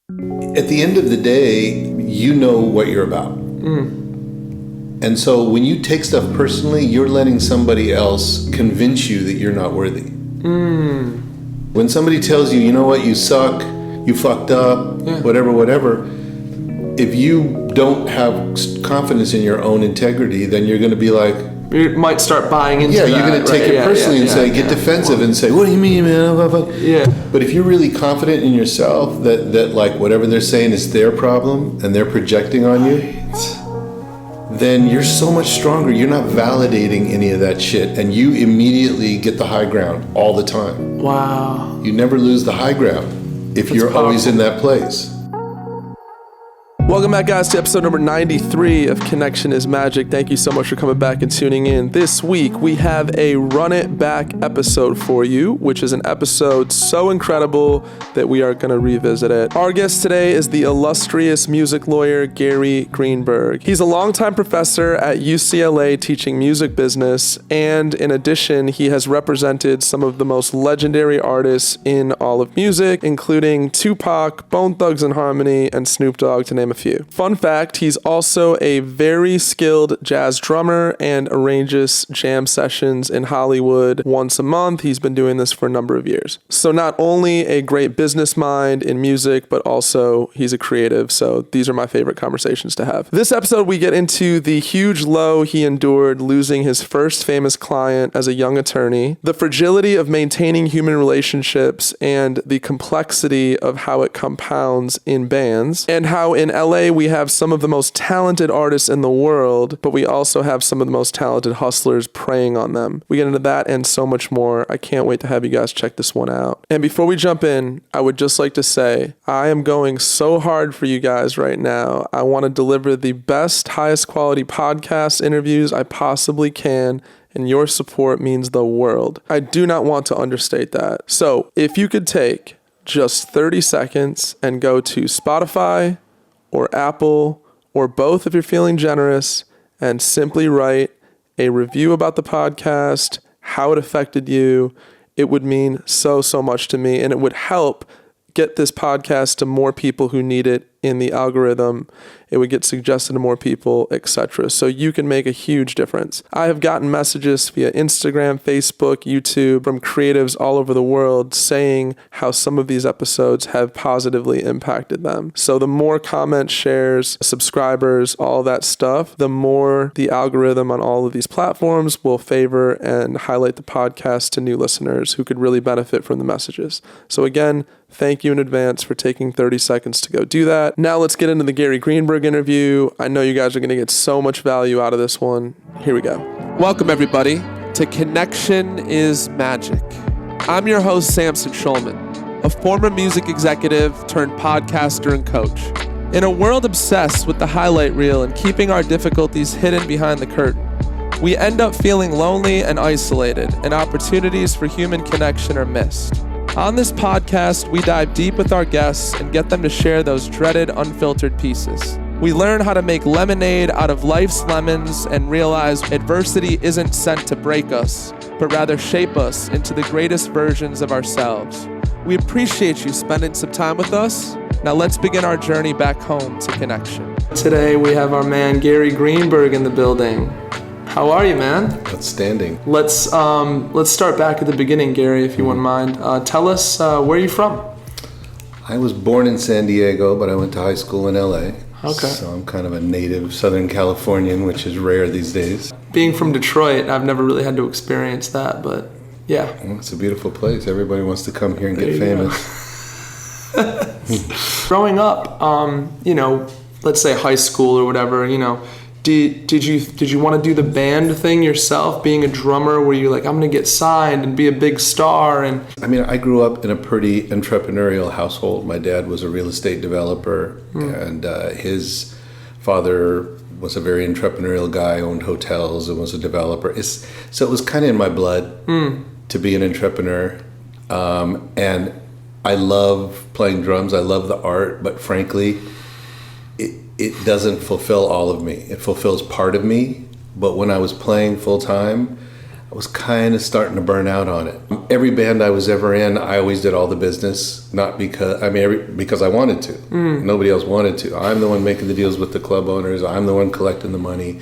At the end of the day, you know what you're about. And so when you take stuff personally, you're letting somebody else convince you that you're not worthy. When somebody tells you, you know what, you suck, you fucked up, whatever, if you don't have confidence in your own integrity, then you're going to be like... You might start buying into that. Yeah, you're going to take it personally and get defensive and say, what do you mean, man? But if you're really confident in yourself that like whatever they're saying is their problem and they're projecting on you, then you're so much stronger. You're not validating any of that shit, and you immediately get the high ground all the time. Wow. You never lose the high ground if you're always in that place. Welcome back, guys, to episode number 93 of Connection is Magic. Thank you so much for coming back and tuning in. This week, we have a Run It Back episode for you, which is an episode so incredible that we are going to revisit it. Our guest today is the illustrious music lawyer, Gary Greenberg. He's a longtime professor at UCLA teaching music business, and in addition, he has represented some of the most legendary artists in all of music, including Tupac, Bone Thugs-n-Harmony, and Snoop Dogg, to name a few. Fun fact, he's also a very skilled jazz drummer and arranges jam sessions in Hollywood once a month. He's been doing this for a number of years. So not only a great business mind in music, but also he's a creative. So these are my favorite conversations to have. This episode, we get into the huge low he endured losing his first famous client as a young attorney, the fragility of maintaining human relationships, and the complexity of how it compounds in bands, and how in LA we have some of the most talented artists in the world, but we also have some of the most talented hustlers preying on them. We get into that and so much more. I can't wait to have you guys check this one out. And before we jump in, I would just like to say, I am going so hard for you guys right now. I want to deliver the best, highest quality podcast interviews I possibly can, and your support means the world. I do not want to understate that. So if you could take just 30 seconds and go to Spotify or Apple, or both if you're feeling generous, and simply write a review about the podcast, how it affected you, it would mean so much to me, and it would help get this podcast to more people who need it in the algorithm. It would get suggested to more people, etc. So you can make a huge difference. I have gotten messages via Instagram, Facebook, YouTube from creatives all over the world saying how some of these episodes have positively impacted them. So the more comments, shares, subscribers, all that stuff, the more the algorithm on all of these platforms will favor and highlight the podcast to new listeners who could really benefit from the messages. So again, thank you in advance for taking 30 seconds to go do that. Now let's get into the Gary Greenberg interview. I know you guys are going to get so much value out of this one. Here we go. Welcome, everybody, to Connection is Magic. I'm your host, Samson Schulman, a former music executive turned podcaster and coach. In a world obsessed with the highlight reel and keeping our difficulties hidden behind the curtain, we end up feeling lonely and isolated, and opportunities for human connection are missed. On this podcast, we dive deep with our guests and get them to share those dreaded, unfiltered pieces. We learn how to make lemonade out of life's lemons and realize adversity isn't sent to break us, but rather shape us into the greatest versions of ourselves. We appreciate you spending some time with us. Now let's begin our journey back home to connection. Today we have our man Gary Greenberg in the building. How are you, man? Outstanding. Let's start back at the beginning, Gary, if you wouldn't mind. Tell us, where are you from? I was born in San Diego, but I went to high school in LA. Okay. So I'm kind of a native Southern Californian, which is rare these days. Being from Detroit, I've never really had to experience that, but yeah. Well, it's a beautiful place. Everybody wants to come here and get famous. Growing up, let's say high school or whatever, did you want to do the band thing yourself, being a drummer? Were you like, I'm going to get signed and be a big star? And I mean, I grew up in a pretty entrepreneurial household. My dad was a real estate developer, and his father was a very entrepreneurial guy, owned hotels and was a developer. So it was kind of in my blood to be an entrepreneur. And I love playing drums. I love the art, but frankly, it doesn't fulfill all of me. It fulfills part of me, but when I was playing full time, I was kind of starting to burn out on it. Every band I was ever in, I always did all the business, not because, because I wanted to. Nobody else wanted to. I'm the one making the deals with the club owners. I'm the one collecting the money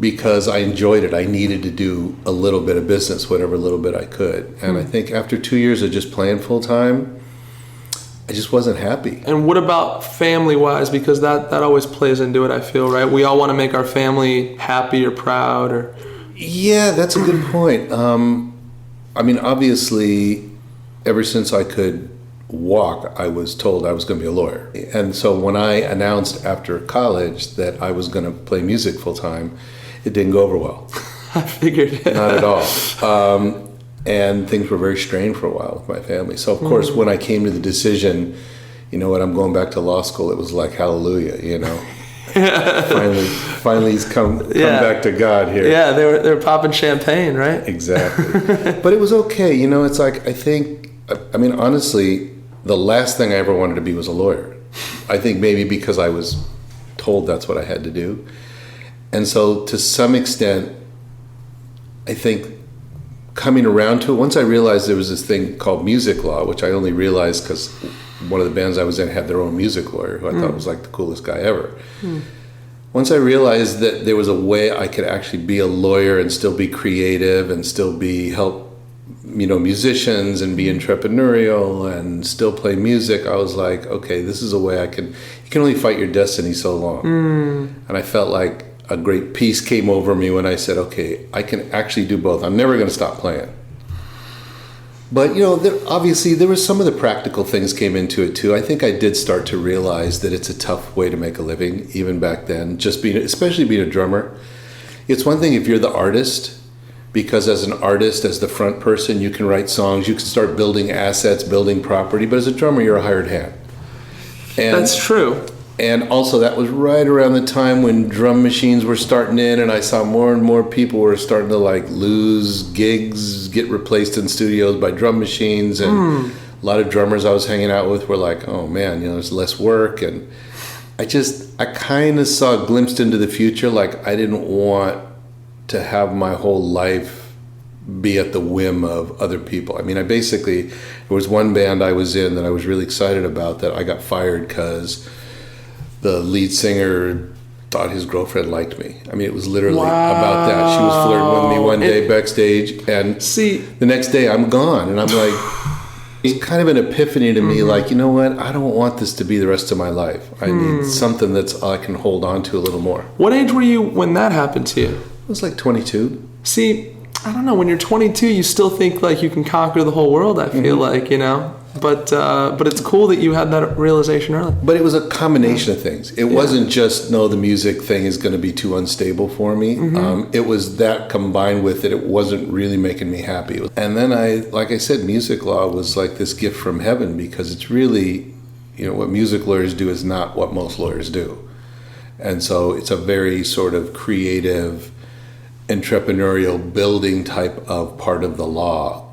because I enjoyed it. I needed to do a little bit of business, whatever little bit I could. And I think after 2 years of just playing full time, I just wasn't happy. And what about family-wise? Because that always plays into it, I feel, right? We all want to make our family happy or proud or... Yeah, that's a good point. Obviously, ever since I could walk, I was told I was going to be a lawyer. And so when I announced after college that I was going to play music full time, it didn't go over well. I figured. Not at all. And things were very strained for a while with my family. So, of course, when I came to the decision, you know what, I'm going back to law school, it was like, hallelujah, you know. Finally he's come back to God here. Yeah, they were popping champagne, right? Exactly. But it was okay. You know, it's like, honestly, the last thing I ever wanted to be was a lawyer. I think maybe because I was told that's what I had to do. And so to some extent, I think coming around to it, once I realized there was this thing called music law, which I only realized because one of the bands I was in had their own music lawyer, who I thought was like the coolest guy ever. Once I realized that there was a way I could actually be a lawyer and still be creative and still help, musicians and be entrepreneurial and still play music, I was like, okay, this is a way you can only fight your destiny so long. And I felt like a great peace came over me when I said, okay, I can actually do both. I'm never going to stop playing. But, obviously there was some of the practical things came into it too. I think I did start to realize that it's a tough way to make a living, even back then, especially being a drummer. It's one thing if you're the artist, because as an artist, as the front person, you can write songs, you can start building assets, building property, but as a drummer, you're a hired hand. And that's true. And also that was right around the time when drum machines were starting in, and I saw more and more people were starting to lose gigs, get replaced in studios by drum machines. And a lot of drummers I was hanging out with were like, oh man, there's less work. And I kind of saw a glimpse into the future. Like I didn't want to have my whole life be at the whim of other people. There was one band I was in that I was really excited about that I got fired because the lead singer thought his girlfriend liked me. It was literally about that. She was flirting with me one day backstage, and the next day I'm gone. And I'm like, it's kind of an epiphany to me, like, you know what? I don't want this to be the rest of my life. I need something that's I can hold on to a little more. What age were you when that happened to you? I was like 22. See, I don't know. When you're 22, you still think like you can conquer the whole world, I feel like, But it's cool that you had that realization early. But it was a combination of things. It wasn't just, no, the music thing is going to be too unstable for me. It was that combined with it wasn't really making me happy. And then like I said, music law was like this gift from heaven, because it's really, what music lawyers do is not what most lawyers do. And so it's a very sort of creative, entrepreneurial building type of part of the law.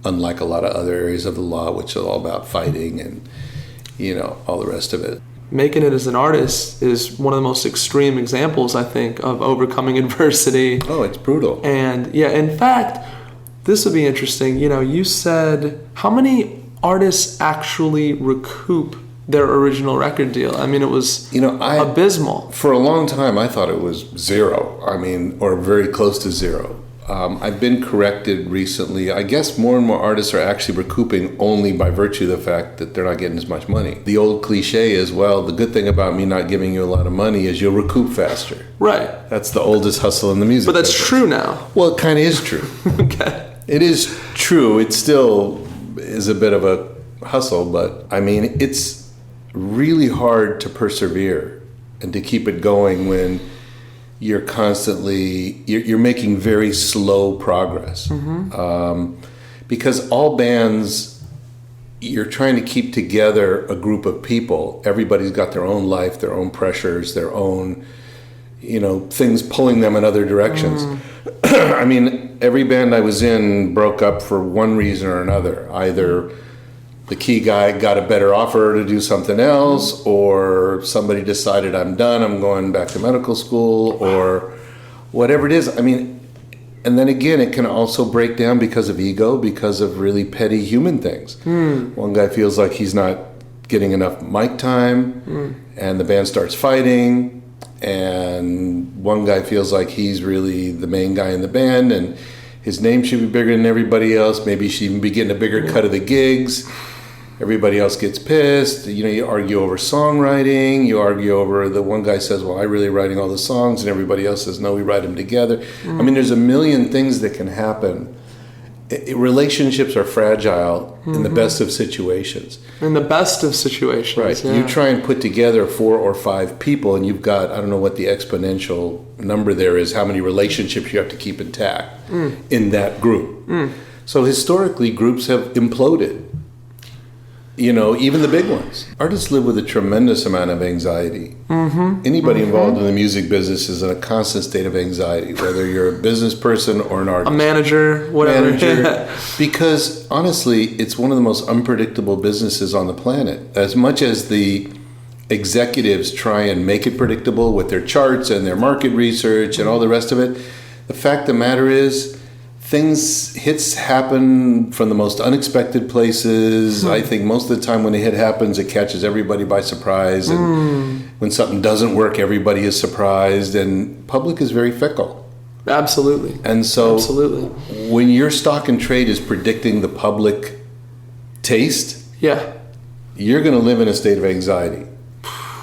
Unlike a lot of other areas of the law, which are all about fighting and, all the rest of it. Making it as an artist is one of the most extreme examples, I think, of overcoming adversity. Oh, it's brutal. And in fact, this would be interesting. You said, how many artists actually recoup their original record deal? It was abysmal. For a long time, I thought it was zero. Or very close to zero. I've been corrected recently. I guess more and more artists are actually recouping only by virtue of the fact that they're not getting as much money. The old cliche is, well, the good thing about me not giving you a lot of money is you'll recoup faster. Right. That's the oldest hustle in the music But that's business. true now. Well, it kind of is true. Okay. It is true. It still is a bit of a hustle, but it's really hard to persevere and to keep it going when you're constantly, you're making very slow progress. Because all bands, you're trying to keep together a group of people. Everybody's got their own life, their own pressures, their own, things pulling them in other directions. Every band I was in broke up for one reason or another. Either the key guy got a better offer to do something else, or somebody decided I'm done, I'm going back to medical school, or whatever it is. And And then again, it can also break down because of ego, because of really petty human things. One guy feels like he's not getting enough mic time, and the band starts fighting, and one guy feels like he's really the main guy in the band, and his name should be bigger than everybody else. Maybe he should even be getting a bigger cut of the gigs. Everybody else gets pissed. You argue over songwriting. You argue over, the one guy says, well, I really writing all the songs, and everybody else says, no, we write them together. I mean, there's a million things that can happen. Relationships are fragile in the best of situations. In the best of situations, right? Yeah. You try and put together 4 or 5 people, and you've got, I don't know what the exponential number there is, how many relationships you have to keep intact in that group. So historically, groups have imploded. Even the big ones. Artists live with a tremendous amount of anxiety. Anybody involved in the music business is in a constant state of anxiety, whether you're a business person or an artist. A manager, whatever. Because honestly, it's one of the most unpredictable businesses on the planet. As much as the executives try and make it predictable with their charts and their market research and all the rest of it, the fact of the matter is, hits happen from the most unexpected places. I think most of the time when a hit happens, it catches everybody by surprise. And when something doesn't work, everybody is surprised. And public is very fickle. Absolutely. And so Absolutely. when your stock and trade is predicting the public taste, you're going to live in a state of anxiety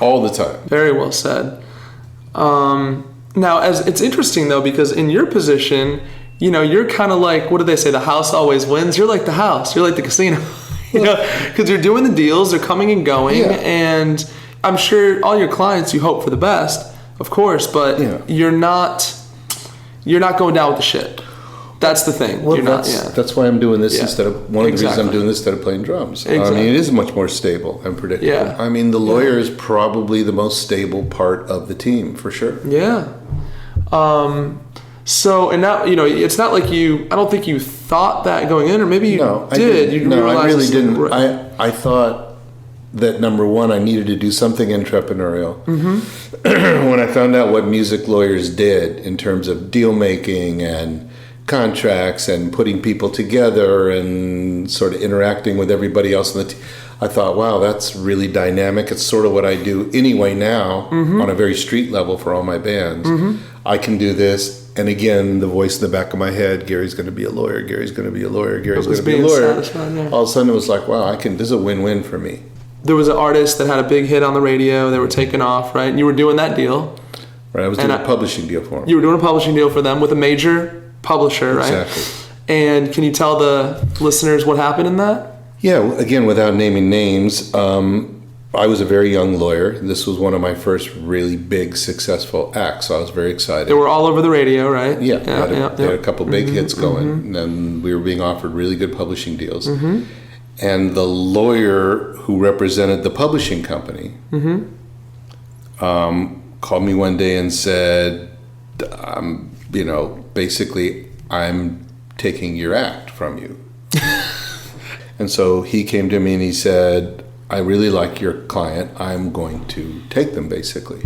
all the time. Very well said. Now, as it's interesting, though, because in your position, you're kind of like, what do they say? The house always wins. You're like the house. You're like the casino, because you're doing the deals. They're coming and going. And I'm sure all your clients, you hope for the best, of course, but you're not going down with the shit. That's the thing. Well, that's why I'm doing this instead of, one of the reasons I'm doing this instead of playing drums. I mean, it is much more stable and predictable. I mean, the lawyer is probably the most stable part of the team, for sure. So, and now, it's not like I don't think you thought that going in, or maybe you did. I really didn't. Right. I thought that, number one, I needed to do something entrepreneurial. When I found out what music lawyers did in terms of deal making and contracts and putting people together and sort of interacting with everybody else in the team, I thought, wow, that's really dynamic. It's sort of what I do anyway now on a very street level for all my bands. I can do this. And again, the voice in the back of my head, Gary's going to be a lawyer, Gary's going to be a lawyer, Gary's going to be a lawyer. All of a sudden it was like, wow, this is a win-win for me. There was an artist that had a big hit on the radio. They were taking off, right? And you were doing that deal. Right, I was doing a publishing deal for them. You were doing a publishing deal for them with a major publisher, right? Exactly. And can you tell the listeners what happened in that? Yeah, again, without naming names, I was a very young lawyer. This was one of my first really big, successful acts, so I was very excited. They were all over the radio, right? Yeah, they had a couple big hits going, and then we were being offered really good publishing deals. And the lawyer who represented the publishing company called me one day and said, basically, I'm taking your act from you. And so he came to me and he said, I really like your client. I'm going to take them, basically.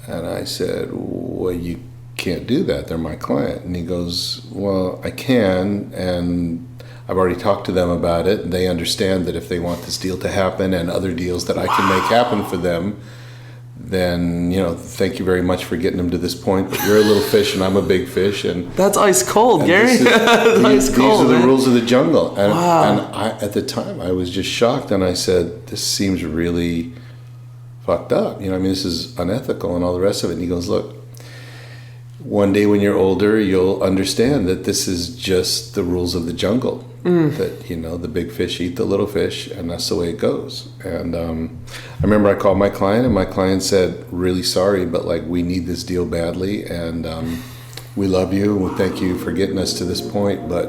And I said, well, you can't do that. They're my client. And he goes, well, I can, and I've already talked to them about it. And they understand that if they want this deal to happen and other deals that I can make happen for them, then, thank you very much for getting them to this point. But you're a little fish and I'm a big fish. And that's ice cold, Gary. These are the rules of the jungle. And, wow. And at the time, I was just shocked. And I said, this seems really fucked up. This is unethical and all the rest of it. And he goes, look, one day when you're older, you'll understand that this is just the rules of the jungle. That, the big fish eat the little fish, and that's the way it goes. And I remember I called my client, and my client said, really sorry, but we need this deal badly, and we love you, and we thank you for getting us to this point, but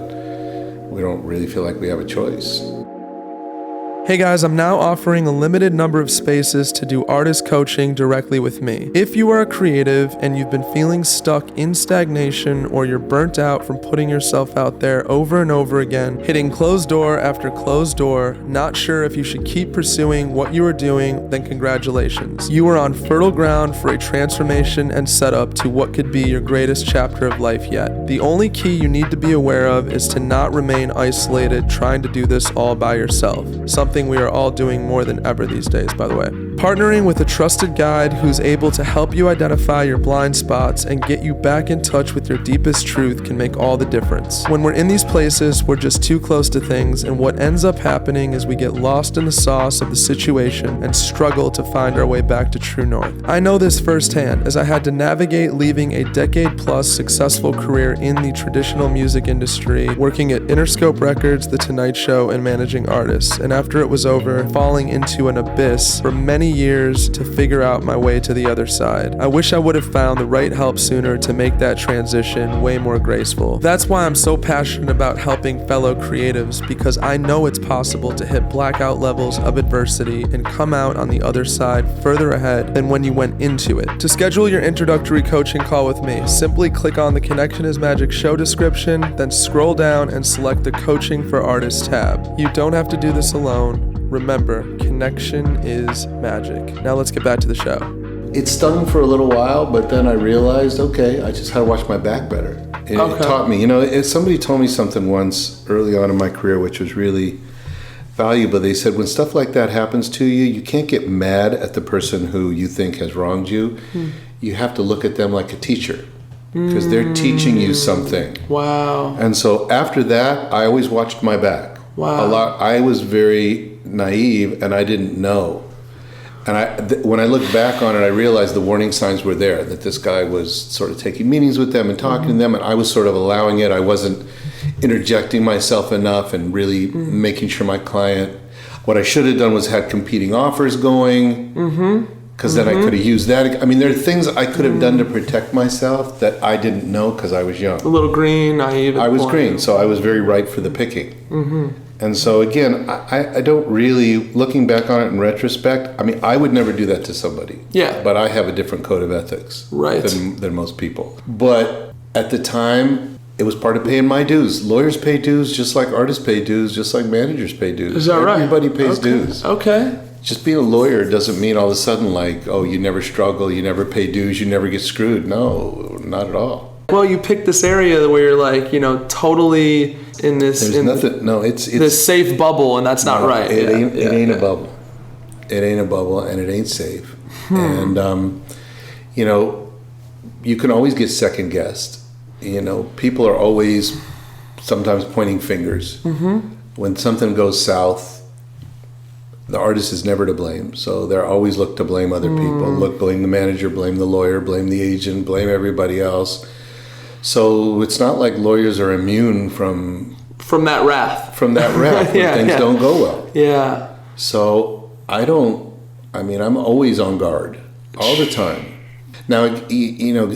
we don't really feel like we have a choice. Hey guys, I'm now offering a limited number of spaces to do artist coaching directly with me. If you are a creative and you've been feeling stuck in stagnation, or you're burnt out from putting yourself out there over and over again, hitting closed door after closed door, not sure if you should keep pursuing what you are doing, then congratulations. You are on fertile ground for a transformation and setup to what could be your greatest chapter of life yet. The only key you need to be aware of is to not remain isolated trying to do this all by yourself. Something we are all doing more than ever these days, by the way. Partnering with a trusted guide who's able to help you identify your blind spots and get you back in touch with your deepest truth can make all the difference. When we're in these places, we're just too close to things, and what ends up happening is we get lost in the sauce of the situation and struggle to find our way back to true north. I know this firsthand, as I had to navigate leaving a decade-plus successful career in the traditional music industry, working at Interscope Records, The Tonight Show, and managing artists, and after it was over, falling into an abyss for many years to figure out my way to the other side. I wish I would have found the right help sooner to make that transition way more graceful. That's why I'm so passionate about helping fellow creatives, because I know it's possible to hit blackout levels of adversity and come out on the other side further ahead than when you went into it. To schedule your introductory coaching call with me, simply click on the Connection is Magic show description, then scroll down and select the Coaching for Artists tab. You don't have to do this alone. Remember, connection is magic. Now let's get back to the show. It stung for a little while, but then I realized, okay, I just had to watch my back better. It taught me, if somebody told me something once early on in my career, which was really valuable. They said, when stuff like that happens to you, you can't get mad at the person who you think has wronged you. You have to look at them like a teacher, because they're teaching you something. Wow. And so after that, I always watched my back. Wow. A lot. I was very naive, and I didn't know. And when I look back on it, I realized the warning signs were there, that this guy was sort of taking meetings with them and talking to them, and I was sort of allowing it. I wasn't interjecting myself enough and really making sure my client, what I should have done was had competing offers going, because then I could have used that. I mean, there are things I could have done to protect myself that I didn't know because I was young. A little green, naive. I was green, so I was very ripe for the picking. And so again, I don't really, looking back on it in retrospect, I mean, I would never do that to somebody. Yeah. But I have a different code of ethics than most people. But at the time, it was part of paying my dues. Lawyers pay dues just like artists pay dues, just like managers pay dues. Is that right? Everybody pays dues. Okay. Just being a lawyer doesn't mean all of a sudden like, oh, you never struggle, you never pay dues, you never get screwed. No, not at all. Well, you picked this area where you're like, totally in this. There's nothing. No, it's this safe bubble, and that's not right. It ain't a bubble. It ain't a bubble, and it ain't safe. And you can always get second guessed. People are always sometimes pointing fingers. When something goes south, the artist is never to blame. So they're always look to blame other people. Blame the manager, blame the lawyer, blame the agent, blame everybody else. So it's not like lawyers are immune from that wrath. When things don't go well. Yeah. So I'm always on guard all the time. Now,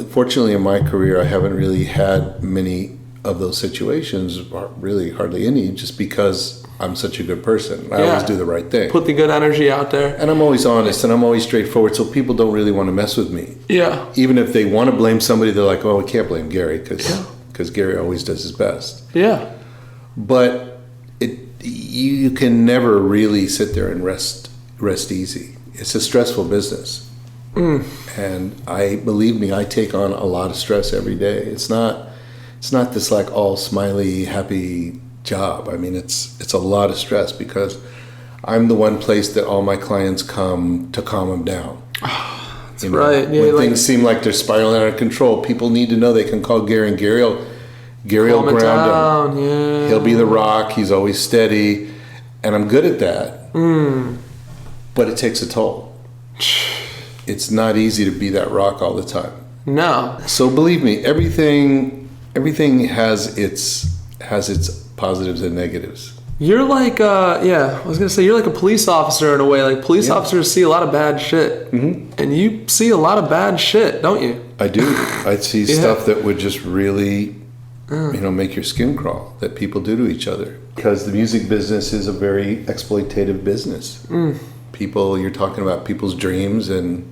fortunately in my career, I haven't really had many of those situations, really hardly any, just because I'm such a good person. I always do the right thing. Put the good energy out there. And I'm always honest, and I'm always straightforward, so people don't really want to mess with me. Yeah. Even if they want to blame somebody, they're like, oh, we can't blame Gary, because Gary always does his best. Yeah. But you can never really sit there and rest easy. It's a stressful business. And believe me, I take on a lot of stress every day. It's not this like all smiley, happy job. I mean, it's a lot of stress because I'm the one place that all my clients come to calm them down. Oh, that's right. Yeah, when things seem like they're spiraling out of control, people need to know they can call Gary, and Gary will ground them. Yeah. He'll be the rock. He's always steady, and I'm good at that. But it takes a toll. It's not easy to be that rock all the time. No. So believe me, everything has its positives and negatives. You're like, I was going to say, you're like a police officer in a way. Like, police officers see a lot of bad shit. And you see a lot of bad shit, don't you? I do. I see stuff that would just really, make your skin crawl, that people do to each other. because the music business is a very exploitative business. People, you're talking about people's dreams, and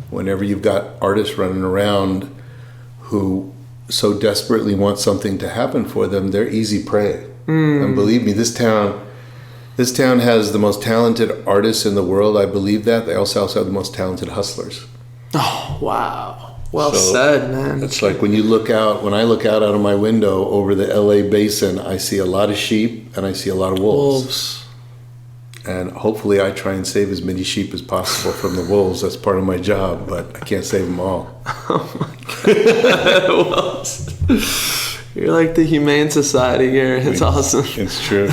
whenever you've got artists running around who so desperately want something to happen for them, they're easy prey. And believe me, this town has the most talented artists in the world. I believe that. They also have the most talented hustlers. Oh, wow. Well said, man. It's like when I look out of my window over the LA basin, I see a lot of sheep and I see a lot of wolves. And hopefully I try and save as many sheep as possible from the wolves. That's part of my job, but I can't save them all. Oh my God. You're like the Humane Society here. It's awesome. It's true.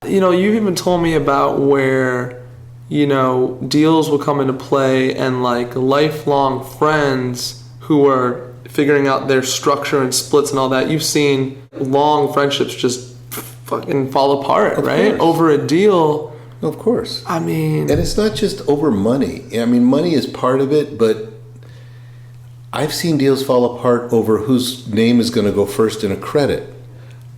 You've even told me about where, deals will come into play and like lifelong friends who are figuring out their structure and splits and all that. You've seen long friendships just fucking fall apart, right? Course. Over a deal. Of course. I mean... And it's not just over money. I mean, money is part of it, but I've seen deals fall apart over whose name is going to go first in a credit.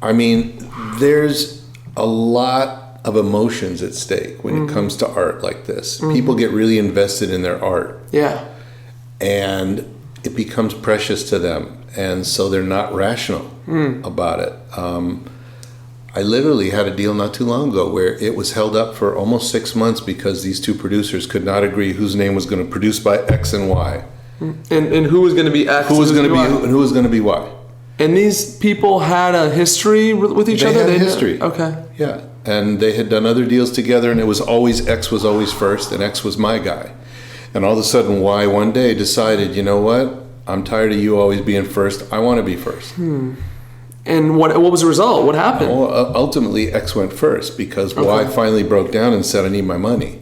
I mean, there's a lot of emotions at stake when it comes to art like this. People get really invested in their art. Yeah. And it becomes precious to them. And so they're not rational about it. I literally had a deal not too long ago where it was held up for almost 6 months because these two producers could not agree whose name was going to produce by X and Y. And who was going to be X, who was going to be who, and who was going to be Y. And these people had a history with each other? They had a history. Okay. Yeah. And they had done other deals together, and it was always X was always first, and X was my guy. And all of a sudden, Y one day decided, you know what? I'm tired of you always being first. I want to be first. And what was the result? What happened? Well, ultimately, X went first because Y finally broke down and said, I need my money.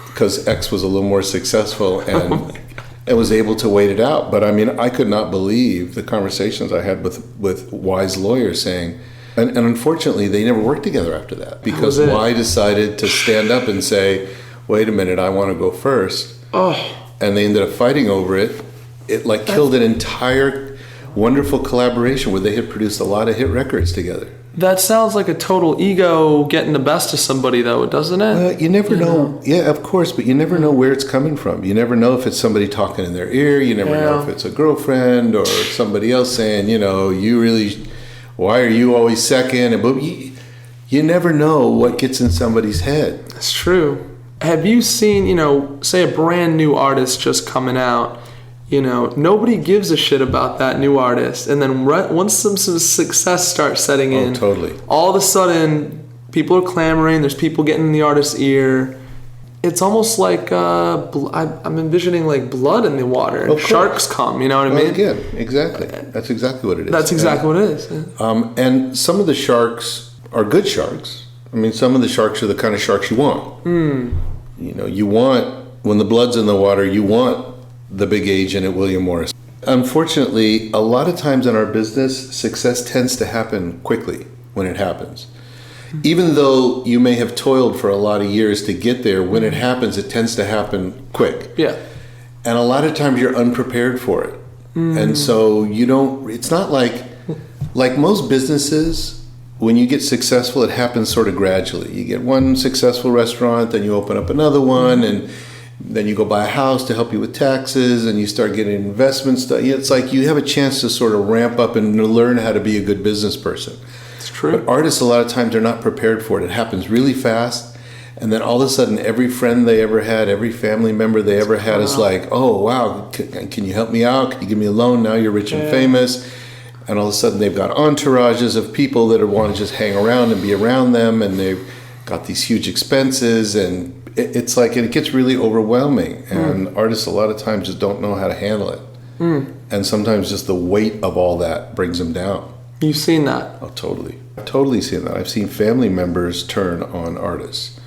Because X was a little more successful and was able to wait it out. But I mean, I could not believe the conversations I had with Y's lawyer saying, and unfortunately, they never worked together after that because Y decided to stand up and say, wait a minute, I want to go first. Oh. And they ended up fighting over it. It like killed an entire wonderful collaboration where they had produced a lot of hit records together. That sounds like a total ego getting the best of somebody, though, doesn't it? Well, you never know. Yeah, of course, but you never know where it's coming from. You never know if it's somebody talking in their ear. You never know if it's a girlfriend or somebody else saying, why are you always second? But you never know what gets in somebody's head. That's true. Have you seen, say a brand new artist just coming out, nobody gives a shit about that new artist. And then once some success starts setting in, totally. All of a sudden, people are clamoring. There's people getting in the artist's ear. It's almost like I'm envisioning like blood in the water. And sharks come, you know what I mean? Again, exactly. That's exactly what it is. That's exactly what it is. Yeah. And some of the sharks are good sharks. I mean, some of the sharks are the kind of sharks you want. You want, when the blood's in the water, you want the big agent at William Morris. Unfortunately, a lot of times in our business, success tends to happen quickly when it happens. Even though you may have toiled for a lot of years to get there, when it happens, it tends to happen quick. Yeah. And a lot of times you're unprepared for it. And so it's not like most businesses, when you get successful, it happens sort of gradually. You get one successful restaurant, then you open up another one, and then you go buy a house to help you with taxes, and you start getting investments. It's like you have a chance to sort of ramp up and learn how to be a good business person. It's true. But artists, a lot of times, they're not prepared for it. It happens really fast, and then all of a sudden, every friend they ever had, every family member they ever had is like, oh, wow, can you help me out? Can you give me a loan? Now you're rich and famous. And all of a sudden, they've got entourages of people that want to just hang around and be around them, and they've got these huge expenses, and it's like it gets really overwhelming, and artists a lot of times just don't know how to handle it. And sometimes just the weight of all that brings them down. You've seen that? Oh, totally. I've totally seen that. I've seen family members turn on artists.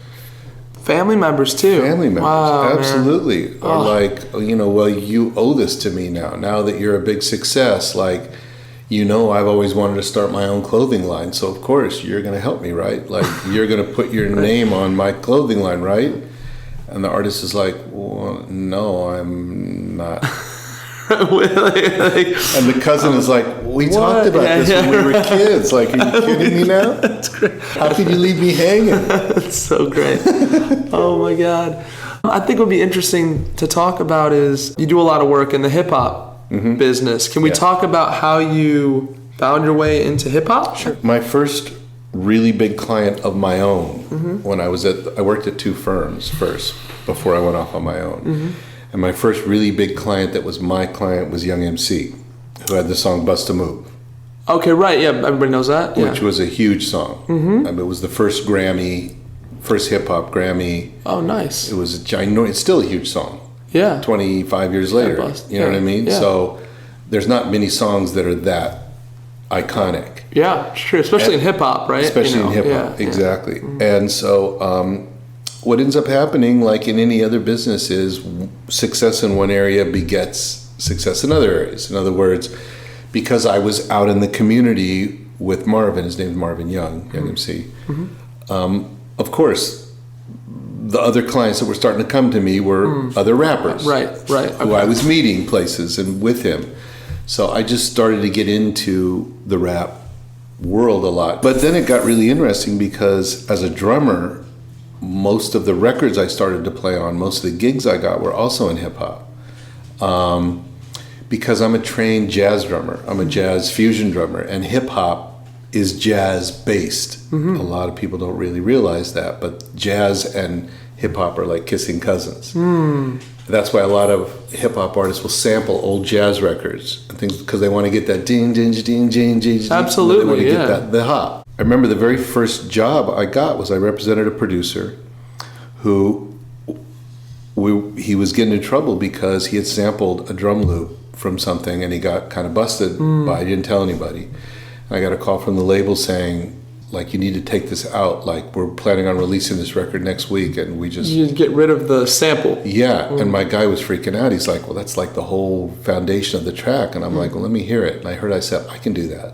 Family members too? Family members, wow, absolutely. Man. Are like, well, you owe this to me now that you're a big success. Like, I've always wanted to start my own clothing line, so of course you're going to help me, right? Like, you're going to put your name on my clothing line, right? And the artist is like, well, no, I'm not. And the cousin is like, we talked about this when we were kids. Like, are you kidding me now? That's great. How could you leave me hanging? That's so great. Oh my God. I think what would be interesting to talk about is you do a lot of work in the hip hop business. Can we talk about how you found your way into hip hop? Sure. My first really big client of my own when I worked at 2 firms first before I went off on my own. And my first really big client that was my client was Young MC, who had the song Bust a Move. Okay, right. Yeah, everybody knows that. Which was a huge song. It was the first hip hop Grammy. Oh, nice. It was it's still a huge song. Yeah. 25 years later. You know what I mean? Yeah. So there's not many songs that are that iconic. Yeah, sure. Especially in hip hop, right? Especially in hip hop, exactly. And so what ends up happening, like in any other business, is success in one area begets success in other areas. In other words, because I was out in the community with Marvin, his name's Marvin Young MC, of course, the other clients that were starting to come to me were other rappers. Right. Who I was meeting places and with him. So I just started to get into the rap world a lot. But then it got really interesting because as a drummer, most of the records I started to play on, most of the gigs I got were also in hip hop. Because I'm a trained jazz drummer. I'm a jazz fusion drummer, and hip hop is jazz based. A lot of people don't really realize that, but jazz and hip hop are like kissing cousins. That's why a lot of hip hop artists will sample old jazz records and things because they want to get that ding, ding, ding, ding, ding. Absolutely, they want to get the hop. I remember the very first job I got was I represented a producer who he was getting in trouble because he had sampled a drum loop from something and he got kind of busted by, he didn't tell anybody. I got a call from the label saying, like, you need to take this out. Like, we're planning on releasing this record next week, and we just... You get rid of the sample. Yeah, and my guy was freaking out. He's like, well, that's like the whole foundation of the track. And I'm like, well, let me hear it. And I said, I can do that.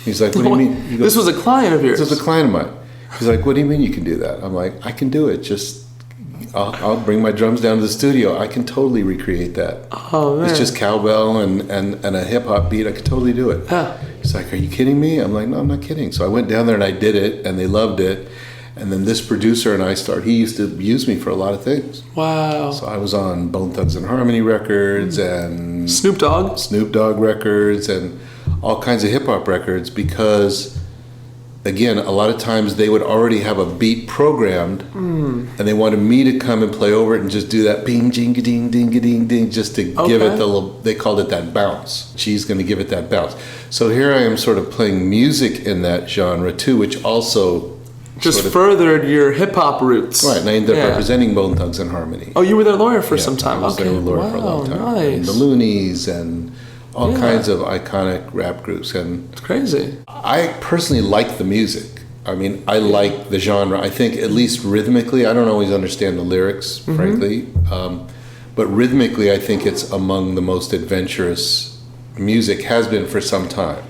He's like, what do you mean? He goes, this was a client of yours? This was a client of mine. He's like, what do you mean you can do that? I'm like, I can do it. Just... I'll bring my drums down to the studio. I can totally recreate that. Oh, man. It's just cowbell and a hip-hop beat. I could totally do it. Huh. He's like, are you kidding me? I'm like, no, I'm not kidding. So I went down there and I did it, and they loved it. And then this producer and I he used to use me for a lot of things. Wow. So I was on Bone Thugs and Harmony records and... Snoop Dogg records and all kinds of hip-hop records because... Again, a lot of times they would already have a beat programmed, and they wanted me to come and play over it and just do that bing, jing, ding, ding, ding, ding, just to give it the little, they called it that bounce. She's going to give it that bounce. So here I am sort of playing music in that genre too, which also... Just furthered your hip-hop roots. Right, and I ended up representing Bone Thugs and Harmony. Oh, you were their lawyer for some time. I was their lawyer for a long time. Nice. And the Loonies and... all kinds of iconic rap groups. And it's crazy. I personally like the music. I mean, I like the genre. I think at least rhythmically, I don't always understand the lyrics, frankly. But rhythmically, I think it's among the most adventurous music, has been for some time.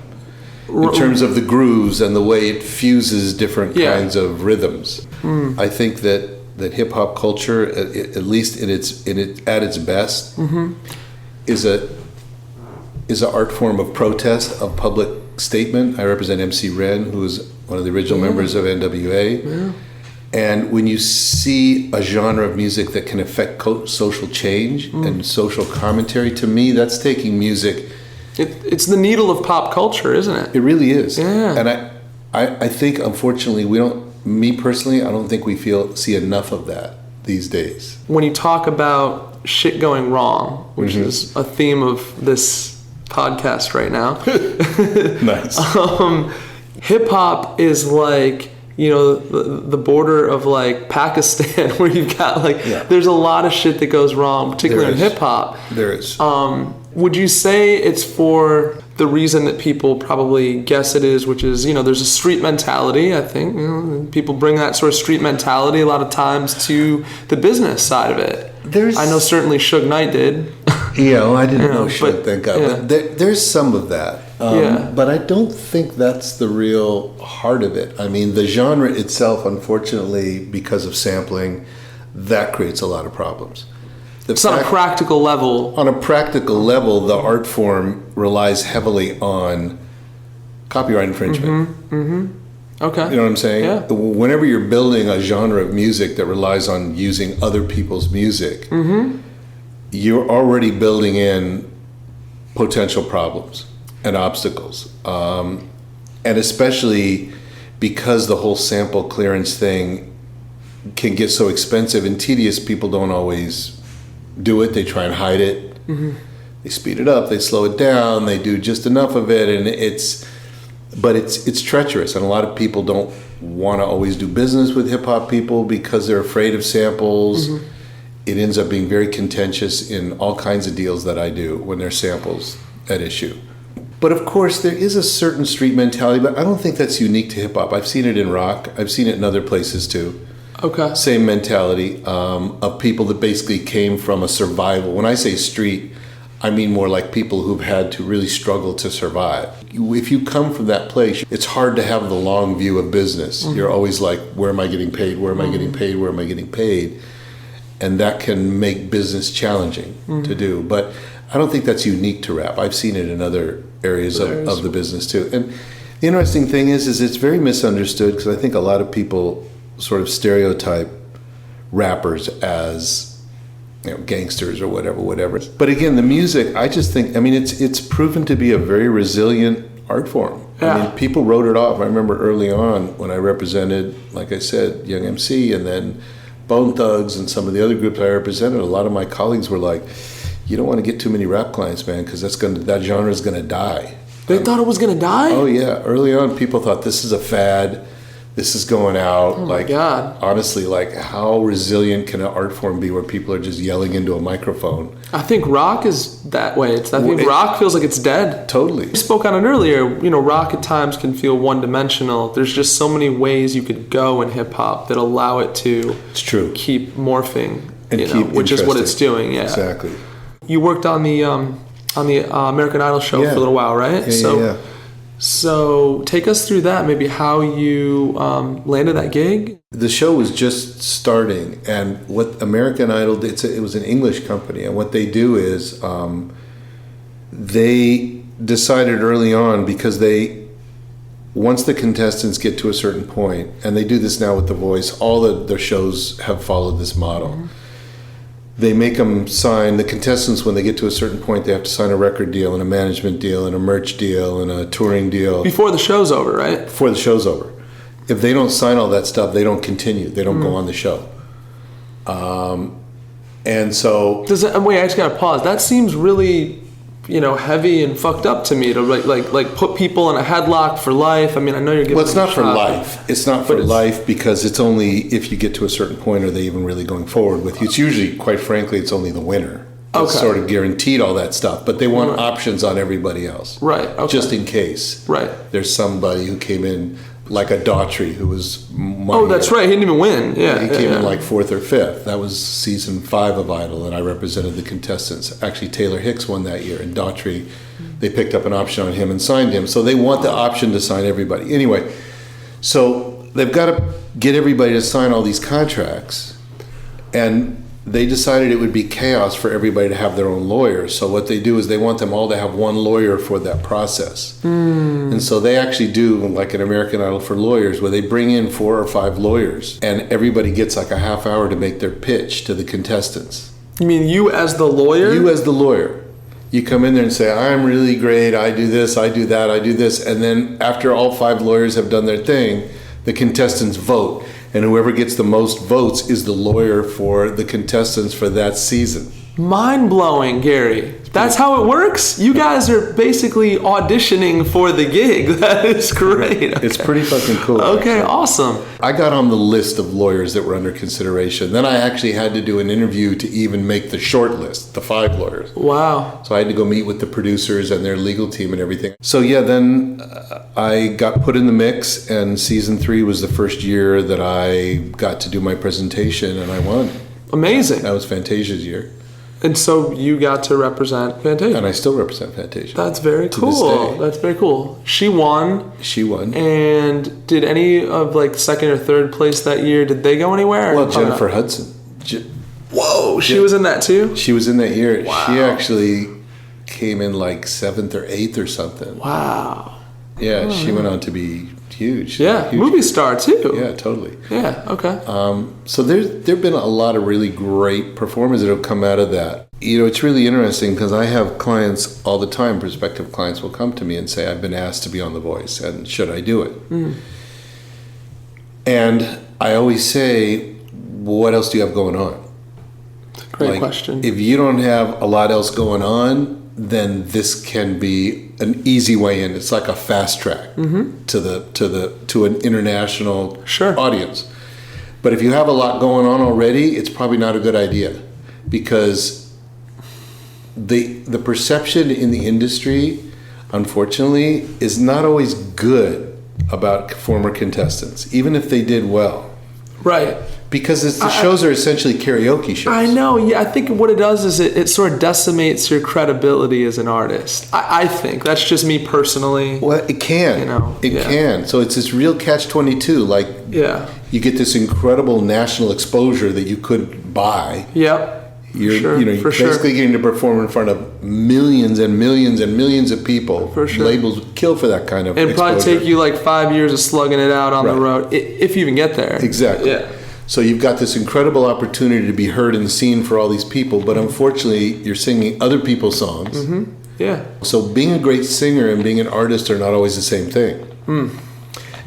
In terms of the grooves and the way it fuses different kinds of rhythms. I think that hip-hop culture, at least at its best, is an art form of protest, of public statement. I represent MC Ren, who is one of the original members of NWA. Yeah. And when you see a genre of music that can affect social change and social commentary, to me, that's taking music... It's the needle of pop culture, isn't it? It really is. Yeah. And I think, unfortunately, me personally, I don't think we see enough of that these days. When you talk about shit going wrong, which is a theme of this podcast right now. Nice. Hip hop is like, the border of like Pakistan, where you've got there's a lot of shit that goes wrong, particularly in hip hop. There is. Would you say it's for the reason that people probably guess it is, which is, there's a street mentality, I think. People bring that sort of street mentality a lot of times to the business side of it. I know certainly Suge Knight did. Yeah, well, I didn't know Suge, thank God. Yeah. But there's some of that. But I don't think that's the real heart of it. I mean, the genre itself, unfortunately, because of sampling, that creates a lot of problems. It's on a practical level. On a practical level, the art form relies heavily on copyright infringement. Okay. You know what I'm saying? Yeah. Whenever you're building a genre of music that relies on using other people's music, you're already building in potential problems and obstacles. And especially because the whole sample clearance thing can get so expensive and tedious, people don't always do it. They try and hide it. They speed it up, they slow it down, they do just enough of it, and it's treacherous, and a lot of people don't want to always do business with hip-hop people because they're afraid of samples. It ends up being very contentious in all kinds of deals that I do when there's samples at issue. But of course, there is a certain street mentality, but I don't think that's unique to hip-hop. I've seen it in rock. I've seen it in other places too. Okay. Same mentality of people that basically came from a survival. When I say street, I mean more like people who've had to really struggle to survive. If you come from that place, it's hard to have the long view of business. You're always like, where am I getting paid? Where am I getting paid? Where am I getting paid? And that can make business challenging to do. But I don't think that's unique to rap. I've seen it in other areas of the business too. And the interesting thing is it's very misunderstood because I think a lot of people sort of stereotype rappers as, you know, gangsters or whatever. But again, the music, I just think, I mean, it's proven to be a very resilient art form. Yeah. I mean, people wrote it off. I remember early on when I represented, like I said, Young MC and then Bone Thugs and some of the other groups I represented, a lot of my colleagues were like, you don't want to get too many rap clients, man, because that genre is going to die. They thought it was going to die? Oh, yeah. Early on, people thought this is a fad. This is going out. Oh my God. Honestly, like, how resilient can an art form be where people are just yelling into a microphone? I think rock is that way. I think rock feels like it's dead. Totally. We spoke on it earlier. You know, rock at times can feel one-dimensional. There's just so many ways you could go in hip-hop that allow it to keep morphing, and which is what it's doing. Yeah, exactly. You worked on the American Idol show for a little while, right? Yeah. So take us through that, maybe how you landed that gig. The show was just starting, and what American Idol did, it was an English company, and what they do is they decided early on, because once the contestants get to a certain point, and they do this now with The Voice, all the shows have followed this model. They make them sign, the contestants, when they get to a certain point, they have to sign a record deal and a management deal and a merch deal and a touring deal. Before the show's over, right? Before the show's over. If they don't sign all that stuff, they don't continue. They don't go on the show. And so... Wait, I just got to pause. That seems really, heavy and fucked up to me to like put people in a headlock for life. I mean, I know you're giving Well, it's not for life. It's not for life because it's only if you get to a certain point are they even really going forward with you. It's usually, quite frankly, it's only the winner. It's sort of guaranteed all that stuff. But they want options on everybody else. Right. Okay. Just in case. Right. There's somebody who came in like a Daughtry who was... Oh, that's right. He didn't even win. Yeah. He came in like 4th or 5th. That was season 5 of Idol, and I represented the contestants. Actually, Taylor Hicks won that year, and Daughtry, they picked up an option on him and signed him. So they want the option to sign everybody. Anyway, so they've got to get everybody to sign all these contracts, and they decided it would be chaos for everybody to have their own lawyer. So what they do is they want them all to have one lawyer for that process. And so they actually do like an American Idol for lawyers where they bring in 4 or 5 lawyers and everybody gets like a half hour to make their pitch to the contestants. You mean you as the lawyer? You as the lawyer. You come in there and say, I'm really great, I do this, I do that, I do this. And then after all 5 lawyers have done their thing, the contestants vote. And whoever gets the most votes is the lawyer for the contestants for that season. Mind-blowing, Gary. That's how it works? You guys are basically auditioning for the gig. That is great. Okay. It's pretty fucking cool. Okay, actually. Awesome. I got on the list of lawyers that were under consideration. Then I actually had to do an interview to even make the short list, the 5 lawyers. Wow. So I had to go meet with the producers and their legal team and everything. So yeah, then I got put in the mix, and season 3 was the first year that I got to do my presentation, and I won. Amazing. That was Fantasia's year. And so you got to represent Fantasia. And I still represent Fantasia. That's very cool. That's very cool. She won. And did any of like 2nd or 3rd place that year, did they go anywhere? Well, Jennifer Hudson. Whoa, she was in that too? She was in that year. Wow. She actually came in like 7th or 8th or something. Wow. Yeah, she went on to be huge. Yeah, huge. movie star too. Yeah, totally. Yeah, okay. So there've been a lot of really great performers that have come out of that. You know, it's really interesting because I have clients all the time, prospective clients will come to me and say, I've been asked to be on The Voice, and should I do it? Mm. And I always say, what else do you have going on? Great question. If you don't have a lot else going on, then this can be an easy way in. It's like a fast track to an international audience. But if you have a lot going on already, it's probably not a good idea, because the perception in the industry, unfortunately, is not always good about former contestants, even if they did well. Right. Because the shows are essentially karaoke shows. I know. Yeah, I think what it does is it sort of decimates your credibility as an artist. I think that's just me personally. Well, it can. You know, it can. So it's this real catch-22. Like, you get this incredible national exposure that you couldn't buy. Yep. You're basically getting to perform in front of millions and millions and millions of people. For sure. Labels would kill for that kind of exposure. It'd probably take you like 5 years of slugging it out on the road, if you even get there. Exactly. Yeah. So you've got this incredible opportunity to be heard and seen for all these people, but unfortunately, you're singing other people's songs. Mm-hmm. Yeah. So being a great singer and being an artist are not always the same thing. Mm.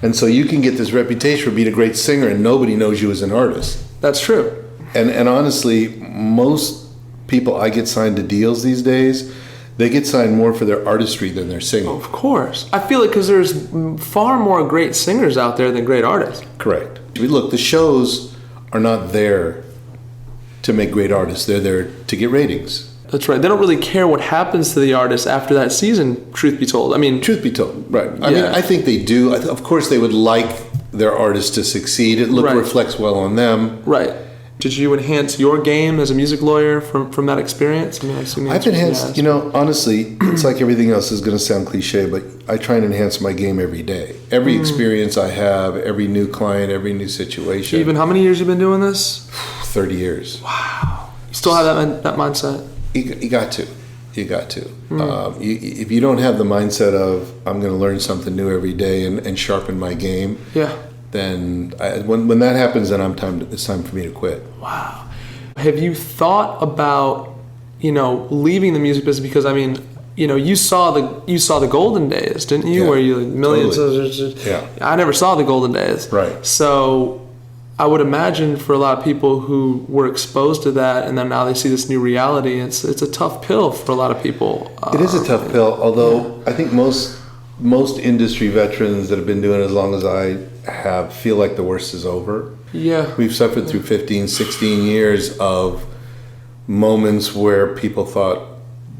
And so you can get this reputation for being a great singer and nobody knows you as an artist. That's true. And honestly, most people I get signed to deals these days, they get signed more for their artistry than their singing. Of course. I feel like because there's far more great singers out there than great artists. Correct. Look, the shows are not there to make great artists. They're there to get ratings. That's right. They don't really care what happens to the artist after that season, truth be told. I mean... Truth be told, right. I mean, I think they do. Of course, they would like their artist to succeed. It reflects well on them. Right. Did you enhance your game as a music lawyer from that experience? I mean, I've enhanced, honestly, it's like everything else is going to sound cliche, but I try and enhance my game every day. Every experience I have, every new client, every new situation. Even how many years have you been doing this? 30 years. Wow. You still have that mindset? You got to. You got to. If you don't have the mindset of, I'm going to learn something new every day and sharpen my game. Yeah. Then when that happens, then it's time for me to quit. Wow. Have you thought about, leaving the music business? Because I mean, you saw the golden days, didn't you? Yeah, where you millions totally. I never saw the golden days. Right. So I would imagine for a lot of people who were exposed to that and then now they see this new reality, it's a tough pill for a lot of people. It is a tough pill, although I think most industry veterans that have been doing it as long as I have feel like the worst is over. Yeah. We've suffered through 15, 16 years of moments where people thought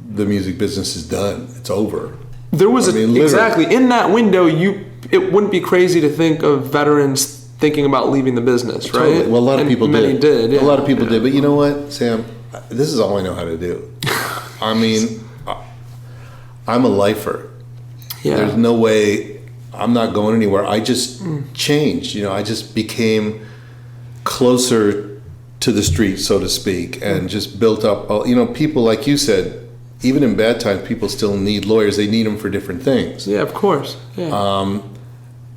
the music business is done. It's over. There was exactly in that window, it wouldn't be crazy to think of veterans thinking about leaving the business, right? Totally. Well, a lot of people did. Many did. Yeah. A lot of people did. But you know what, Sam? This is all I know how to do. I mean, I'm a lifer. Yeah. There's no way I'm not going anywhere. I just changed. I just became closer to the street, so to speak, and just built up. People, like you said, even in bad times, people still need lawyers. They need them for different things. Yeah, of course. Yeah.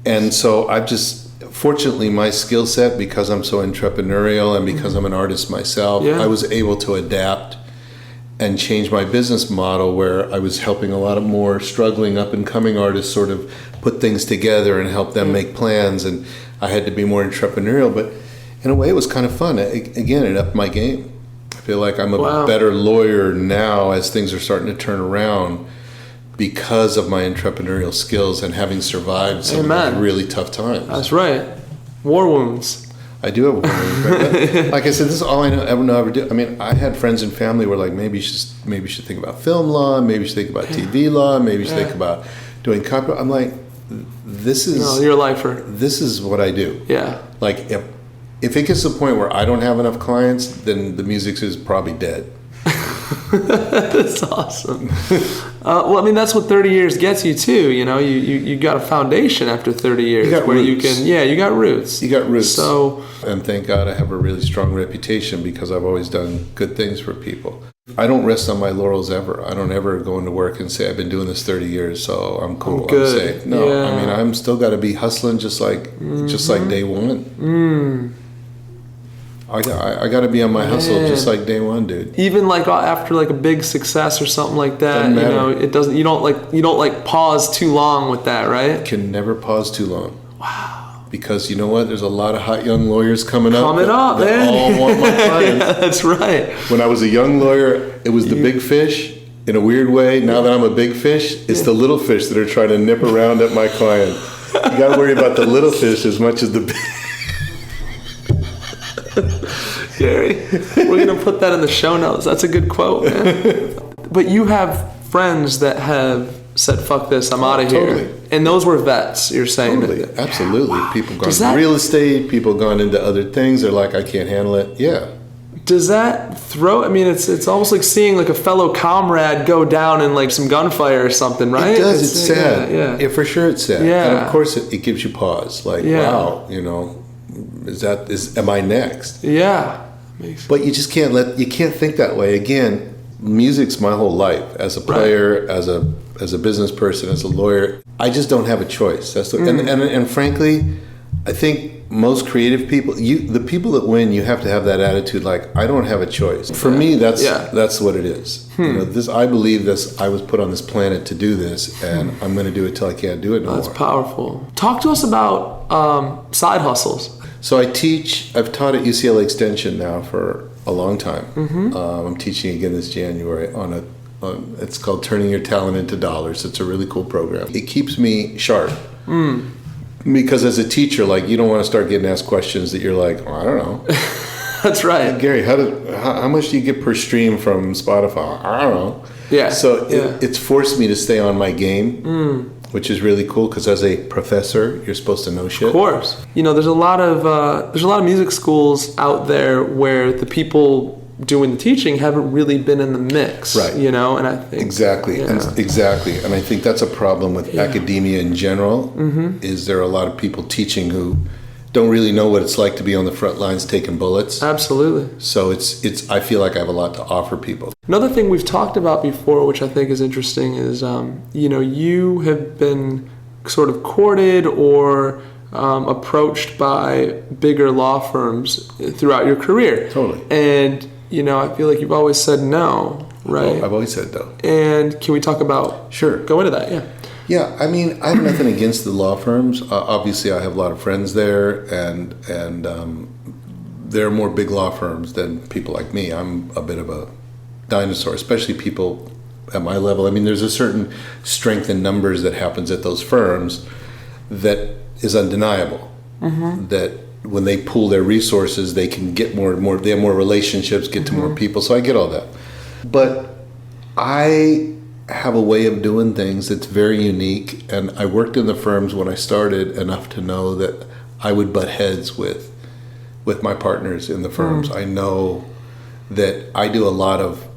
And so I've just, fortunately, my skill set, because I'm so entrepreneurial and because I'm an artist myself, I was able to adapt and change my business model where I was helping a lot of more struggling up and coming artists sort of put things together and help them make plans. And I had to be more entrepreneurial, but in a way it was kind of fun. Again, it upped my game. I feel like I'm a better lawyer now as things are starting to turn around because of my entrepreneurial skills and having survived some really tough times. That's right. War wounds. I do have war wounds. Like I said, this is all I ever do. I mean, I had friends and family were like, maybe you should think about film law, maybe you should think about TV law, maybe you should think about doing copyright. I'm like, this is... No, you're a lifer. This is what I do. Yeah. Like, if it gets to the point where I don't have enough clients, then the music is probably dead. That's awesome. Well, I mean, that's what 30 years gets you too. You know, you got a foundation after 30 years you got where roots. you can, you got roots. You got roots. So, and thank God I have a really strong reputation because I've always done good things for people. I don't rest on my laurels ever. I don't ever go into work and say, I've been doing this 30 years, so I'm cool. I'm good. safe. No, Yeah. I mean, I'm still got to be hustling just like day one. I got to be on my hustle just like day one, dude. Even like after like a big success or something like that, Doesn't matter. it doesn't. You don't like pause too long with that, right? Can never pause too long. Wow. Because you know what? There's a lot of hot young lawyers coming up. Man. That all want my clients. Yeah, that's right. When I was a young lawyer, it was the big fish in a weird way. Now that I'm a big fish, it's the little fish that are trying to nip around at my client. You got to worry about the little fish as much as the big. Gary, we're going to put that in the show notes. That's a good quote, man. But you have friends that have said, fuck this, I'm out of here. Totally. And those were vets, you're saying? Totally, absolutely. Wow. People gone into real estate, people gone into other things. They're like, I can't handle it. Yeah. Does that throw, I mean, it's almost like seeing like a fellow comrade go down in like some gunfire or something, right? It does, it's sad. Yeah. For sure it's sad. Yeah. And of course it gives you pause. Like, wow, you know, am I next? Yeah. But you just can't think that way. Again, music's my whole life. As a player, as a business person, as a lawyer, I just don't have a choice. That's and frankly, I think most creative people, the people that win, you have to have that attitude. Like, I don't have a choice. For me, that's what it is. You know, I believe this. I was put on this planet to do this, and I'm going to do it till I can't do it no more. That's powerful. Talk to us about side hustles. So I've taught at UCLA Extension now for a long time. I'm teaching again this January on it's called Turning Your Talent into Dollars. It's a really cool program. It keeps me sharp. Because as a teacher, like, you don't want to start getting asked questions that you're like, I don't know. That's right. Gary, how much do you get per stream from Spotify? I don't know. Yeah. So it's forced me to stay on my game, which is really cool because as a professor, you're supposed to know shit. Of course. You know, there's a lot of music schools out there where the people doing the teaching haven't really been in the mix, right? You know, and I think exactly, and I think that's a problem with academia in general. Is there are a lot of people teaching who don't really know what it's like to be on the front lines taking bullets. Absolutely. So it's I feel like I have a lot to offer people. Another thing we've talked about before, which I think is interesting, is you know, you have been sort of courted or approached by bigger law firms throughout your career. Totally. And you know, I feel like you've always said no, right? Well, I've always said no. And can we talk about? Sure. Go into that, yeah. Yeah, I mean, I have nothing against the law firms. Obviously, I have a lot of friends there, and there are more big law firms than people like me. I'm a bit of a dinosaur, especially people at my level. I mean, there's a certain strength in numbers that happens at those firms that is undeniable. That when they pool their resources, they can get more and more. They have more relationships, get to more people. So I get all that, but I have a way of doing things that's very unique, and I worked in the firms when I started enough to know that I would butt heads with my partners in the firms. I know that I do a lot of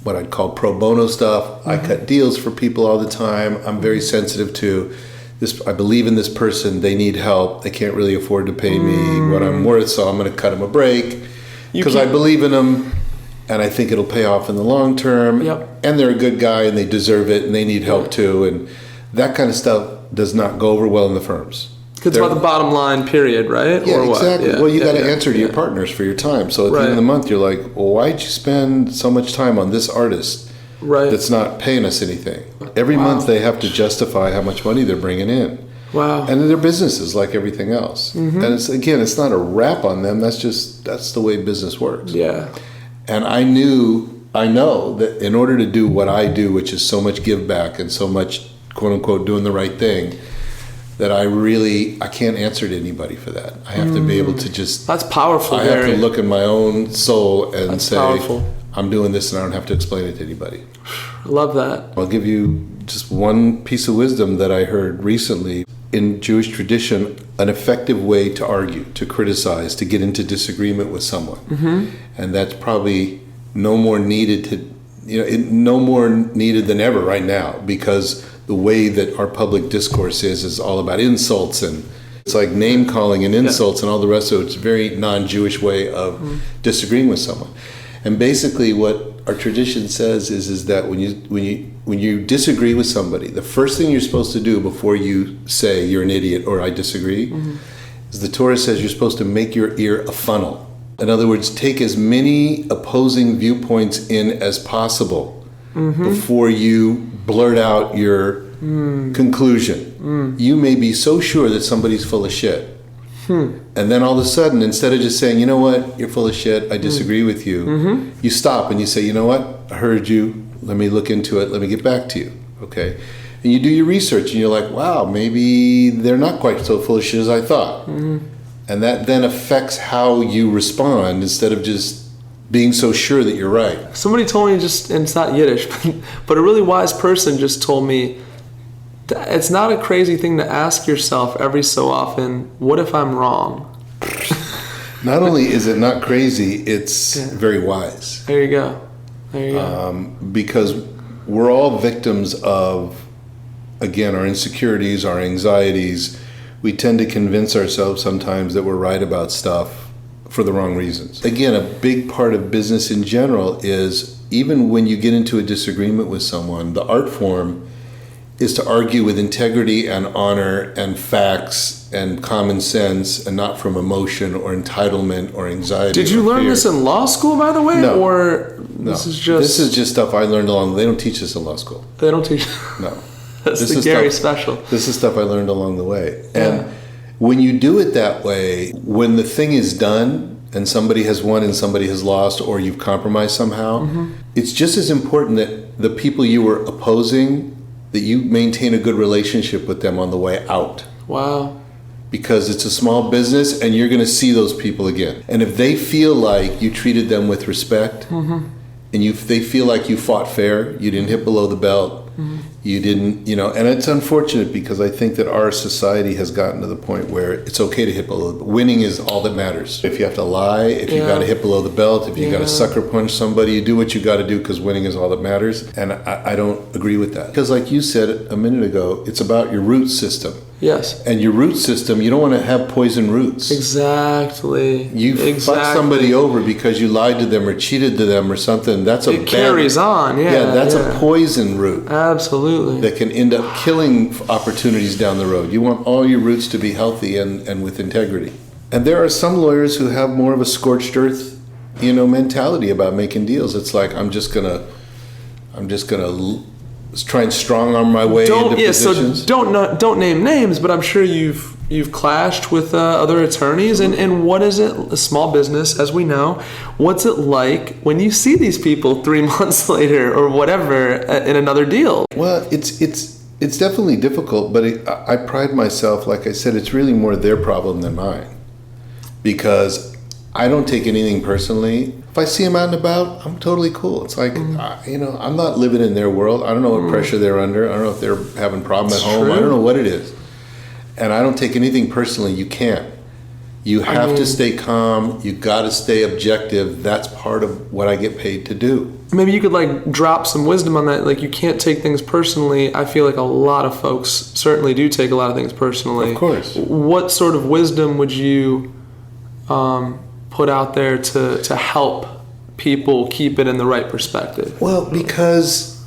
what I'd call pro bono stuff. I cut deals for people all the time. I'm very sensitive to this. I believe in this person. They need help. They can't really afford to pay me what I'm worth, so I'm going to cut them a break because I believe in them. And I think it'll pay off in the long term. Yep. And they're a good guy and they deserve it and they need help too. And that kind of stuff does not go over well in the firms. It's about the bottom line, period, right? Yeah, or what? exactly. Well, you got to answer to your partners for your time. So at the end of the month, you're like, well, why'd you spend so much time on this artist that's not paying us anything? Every month they have to justify how much money they're bringing in. Wow. And their businesses like everything else. And it's not a rap on them. That's the way business works. Yeah. And I know that in order to do what I do, which is so much give back and so much, quote unquote, doing the right thing, that I can't answer to anybody for that. I have to be able to just... That's powerful, I have to look in my own soul and say, I'm doing this and I don't have to explain it to anybody. I love that. I'll give you just one piece of wisdom that I heard recently. In Jewish tradition, an effective way to argue, to criticize, to get into disagreement with someone. And that's probably no more needed no more needed than ever right now, because the way that our public discourse is all about insults, and it's like name calling and insults and all the rest of it. It's a very non-Jewish way of disagreeing with someone. And basically what our tradition says is that when you disagree with somebody, the first thing you're supposed to do before you say you're an idiot or I disagree is the Torah says you're supposed to make your ear a funnel. In other words, take as many opposing viewpoints in as possible before you blurt out your conclusion. You may be so sure that somebody's full of shit. And then all of a sudden, instead of just saying, you know what, you're full of shit, I disagree with you, you stop and you say, you know what, I heard you, let me look into it, let me get back to you, okay? And you do your research and you're like, wow, maybe they're not quite so full of shit as I thought. And that then affects how you respond instead of just being so sure that you're right. Somebody told me, and it's not Yiddish, but a really wise person just told me, it's not a crazy thing to ask yourself every so often, what if I'm wrong? Not only is it not crazy, it's very wise. There you go. Because we're all victims of, again, our insecurities, our anxieties. We tend to convince ourselves sometimes that we're right about stuff for the wrong reasons. Again, a big part of business in general is, even when you get into a disagreement with someone, the art form is to argue with integrity and honor and facts and common sense, and not from emotion or entitlement or anxiety. Did you learn fear. This in law school, by the way? No. Or This is just stuff I learned along. They don't teach this in law school. They don't teach. No. That's this the is Gary stuff, special. This is stuff I learned along the way. Yeah. And when you do it that way, when the thing is done and somebody has won and somebody has lost, or you've compromised somehow, it's just as important that the people you were opposing, that you maintain a good relationship with them on the way out. Wow. Because it's a small business and you're going to see those people again. And if they feel like you treated them with respect, and they feel like you fought fair, you didn't hit below the belt, you didn't, and it's unfortunate because I think that our society has gotten to the point where it's okay to hit below the belt. Winning is all that matters. If you have to lie, if you got to hit below the belt, if you got to sucker punch somebody, you do what you got to do because winning is all that matters. And I don't agree with that. Because like you said a minute ago, it's about your root system. Yes. And your root system, you don't want to have poison roots. Exactly. You fuck somebody over because you lied to them or cheated to them or something. That's it carries on. Yeah. That's a poison root. Absolutely. That can end up killing opportunities down the road. You want all your roots to be healthy and with integrity. And there are some lawyers who have more of a scorched earth, mentality about making deals. It's like I'm just gonna try and strong arm my way into positions. So don't name names, but I'm sure you've clashed with other attorneys. And what is it, a small business, as we know, what's it like when you see these people 3 months later or whatever in another deal? Well, it's definitely difficult, but I pride myself, like I said, it's really more their problem than mine, because I don't take anything personally. If I see them out and about, I'm totally cool. It's like, I'm not living in their world. I don't know what pressure they're under. I don't know if they're having a problem at home. I don't know what it is. And I don't take anything personally. You can't. You have to stay calm. You got to stay objective. That's part of what I get paid to do. Maybe you could drop some wisdom on that. Like, you can't take things personally. I feel like a lot of folks certainly do take a lot of things personally. Of course. What sort of wisdom would you put out there to help people keep it in the right perspective? Well, because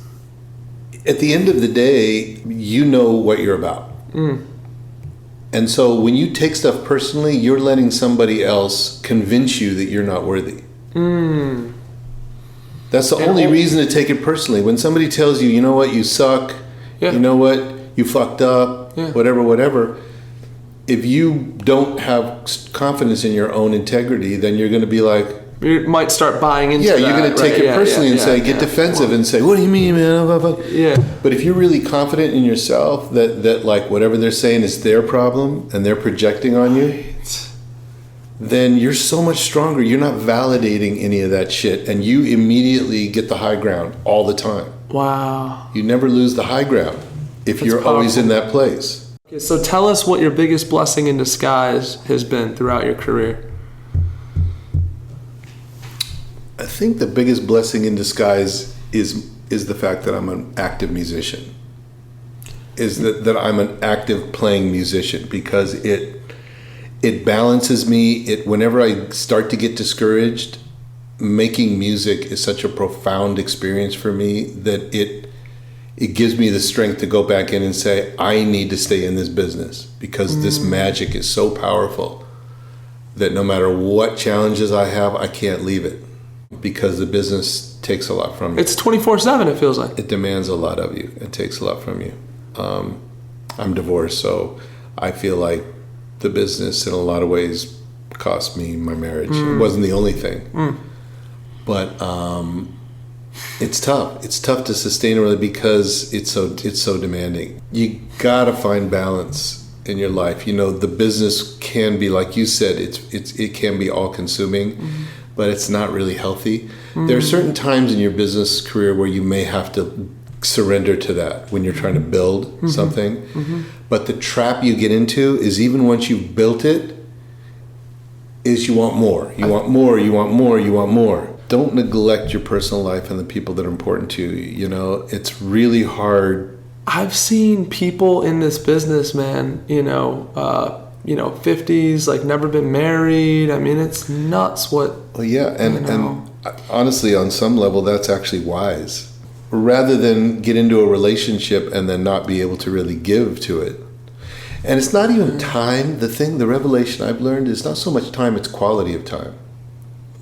at the end of the day, you know what you're about. And so when you take stuff personally, you're letting somebody else convince you that you're not worthy. That's the only reason to take it personally. When somebody tells you, you know what, you suck, you know what, you fucked up, whatever, if you don't have confidence in your own integrity, then you're going to be like... You might start buying into that. Yeah, you're going to take it personally and get defensive and say, what do you mean, man? Yeah. But if you're really confident in yourself that whatever they're saying is their problem and they're projecting on you, then you're so much stronger. You're not validating any of that shit, and you immediately get the high ground all the time. Wow. You never lose the high ground if you're always in that place. Okay, so tell us what your biggest blessing in disguise has been throughout your career. I think the biggest blessing in disguise is the fact that I'm an active musician. Is that I'm an active playing musician, because it balances me. Whenever I start to get discouraged, making music is such a profound experience for me that it gives me the strength to go back in and say, I need to stay in this business, because this magic is so powerful that no matter what challenges I have, I can't leave it, because the business takes a lot from you. It's 24/7, it feels like. It demands a lot of you. It takes a lot from you. I'm divorced, so I feel like the business in a lot of ways cost me my marriage. It wasn't the only thing. But it's tough. It's tough to sustain it because it's so demanding. You gotta find balance in your life. You know, the business can be, like you said, it can be all consuming, but it's not really healthy. There are certain times in your business career where you may have to surrender to that when you're trying to build something. But the trap you get into is, even once you've built it, is you want more. You want more, you want more, you want more. Don't neglect your personal life and the people that are important to you. You know, it's really hard. I've seen people in this business, man, 50s, like never been married. I mean, it's nuts what. Well, yeah, and honestly, on some level, that's actually wise. Rather than get into a relationship and then not be able to really give to it. And it's not even time. The revelation I've learned is not so much time, it's quality of time.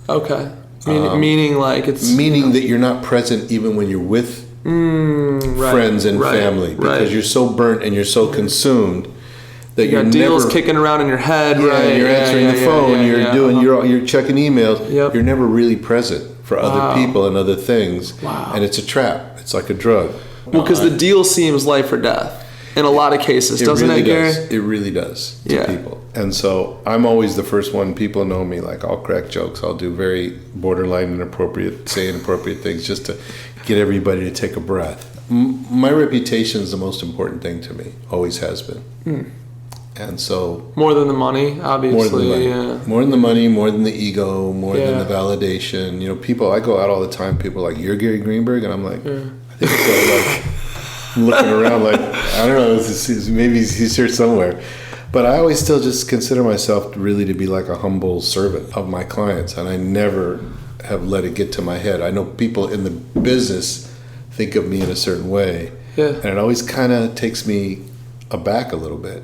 Okay. Meaning like it's... Meaning that you're not present even when you're with friends and family, because you're so burnt and you're so consumed that you got deals kicking around in your head, right? You're answering the phone, you're checking emails. Yep. You're never really present for other people and other things. Wow. And it's a trap. It's like a drug. Well, because the deal seems life or death in a lot of cases, doesn't it, Gary? It really does to people. And so I'm always the first one. People know me, like, I'll crack jokes. I'll do very borderline inappropriate, say inappropriate things just to get everybody to take a breath. My reputation is the most important thing to me. Always has been. And so... More than the money, obviously. More than the money. More than the money, more than the ego, more than the validation. You know, people, I go out all the time, people are like, you're Gary Greenberg? And I'm like, I think so. Like, I'm looking around like, I don't know, maybe he's here somewhere. But I always still just consider myself really to be like a humble servant of my clients. And I never have let it get to my head. I know people in the business think of me in a certain way. Yeah. And it always kind of takes me aback a little bit.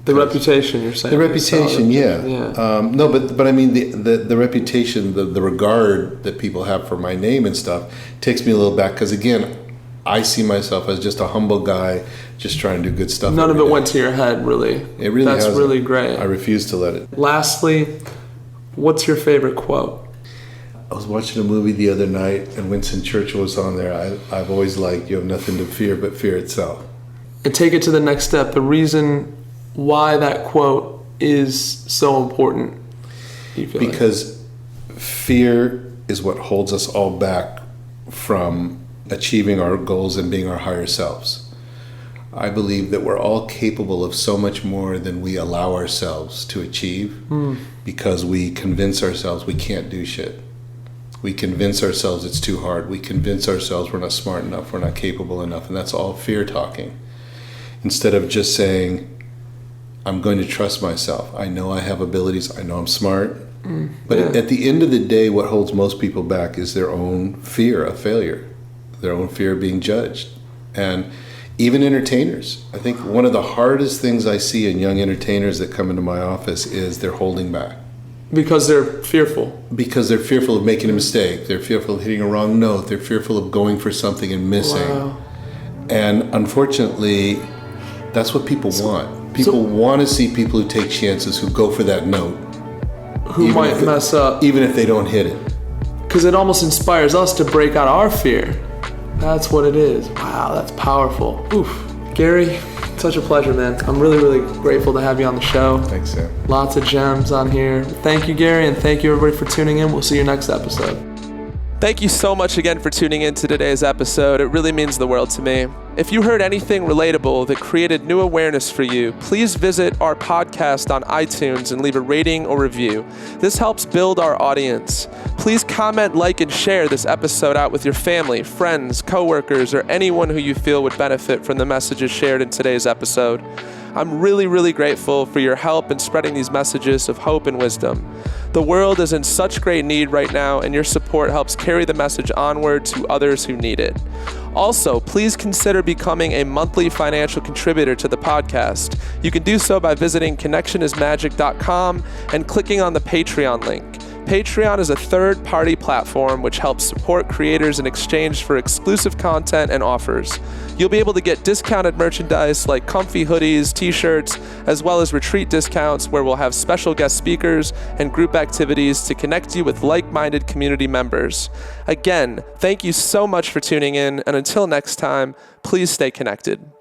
The reputation, you're saying? The reputation, no, but I mean the reputation, the regard that people have for my name and stuff takes me a little back, because again, I see myself as just a humble guy just trying to do good stuff. None of it went to your head, really. It really hasn't. That's really great. I refuse to let it. Lastly, what's your favorite quote? I was watching a movie the other night and Winston Churchill was on there. I've always liked, you have nothing to fear but fear itself. And take it to the next step. The reason why that quote is so important, you feel because fear is what holds us all back from achieving our goals and being our higher selves. I believe that we're all capable of so much more than we allow ourselves to achieve, because we convince ourselves we can't do shit. We convince ourselves it's too hard. We convince ourselves we're not smart enough, we're not capable enough, and that's all fear talking. Instead of just saying, I'm going to trust myself. I know I have abilities. I know I'm smart. But at the end of the day, what holds most people back is their own fear of failure, their own fear of being judged. And even entertainers, I think one of the hardest things I see in young entertainers that come into my office is they're holding back. Because they're fearful. Because they're fearful of making a mistake. They're fearful of hitting a wrong note. They're fearful of going for something and missing. Wow. And unfortunately, that's what people want. People want to see people who take chances, who go for that note. Who might mess up. Even if they don't hit it. Because it almost inspires us to break out our fear. That's what it is. Wow, that's powerful. Oof. Gary, such a pleasure, man. I'm really, really grateful to have you on the show. Thanks, Sam. Lots of gems on here. Thank you, Gary, and thank you, everybody, for tuning in. We'll see you next episode. Thank you so much again for tuning in to today's episode. It really means the world to me. If you heard anything relatable that created new awareness for you, please visit our podcast on iTunes and leave a rating or review. This helps build our audience. Please comment, like, and share this episode out with your family, friends, coworkers, or anyone who you feel would benefit from the messages shared in today's episode. I'm really, really grateful for your help in spreading these messages of hope and wisdom. The world is in such great need right now, and your support helps carry the message onward to others who need it. Also, please consider becoming a monthly financial contributor to the podcast. You can do so by visiting connectionismagic.com and clicking on the Patreon link. Patreon is a third-party platform which helps support creators in exchange for exclusive content and offers. You'll be able to get discounted merchandise like comfy hoodies, t-shirts, as well as retreat discounts where we'll have special guest speakers and group activities to connect you with like-minded community members. Again, thank you so much for tuning in, and until next time, please stay connected.